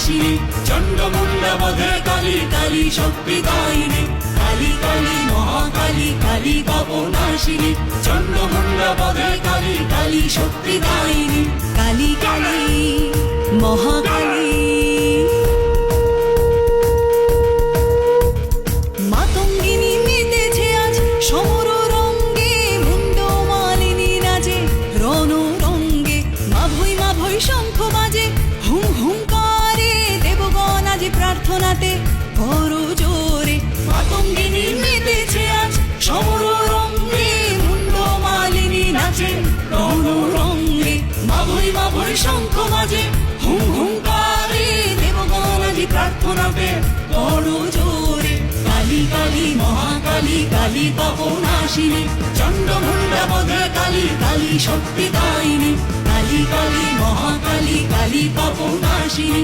নাশিনী চণ্ডমুণ্ডা বধে কালী কালী শক্তি দায়িনী কালী কালী মহাকালী কালী পাপনাশিনী চণ্ডমুণ্ডা বধে কালী কালী শক্তি দায়িনী কালী কালী মহাকালী মাতঙ্গিনী মেতেছে আজ সমর রঙ্গে মুন্ড মালিনী নাচে রণ রঙ্গে মা ভৈ শঙ্খ বাজে হুম হুঙ্কারে দেবগণ আজ প্রার্থনাতে করো জোরে মাতঙ্গিনী মেতেছে আজ সমর রঙ্গে মুন্ড মালিনী নাচে রণ রঙ্গে মা ভৈ শঙ্খ বাজে হুম হুঙ্কারে দেবগণ আজ প্রার্থনাতে করো জোরে কালী কালী মহাকালী কালী পাপনাশিনী চণ্ডমুণ্ডা বধে কালী কালী শক্তি দায়িনী কালী কালী মহাকালী কালী পাপনাশিনী।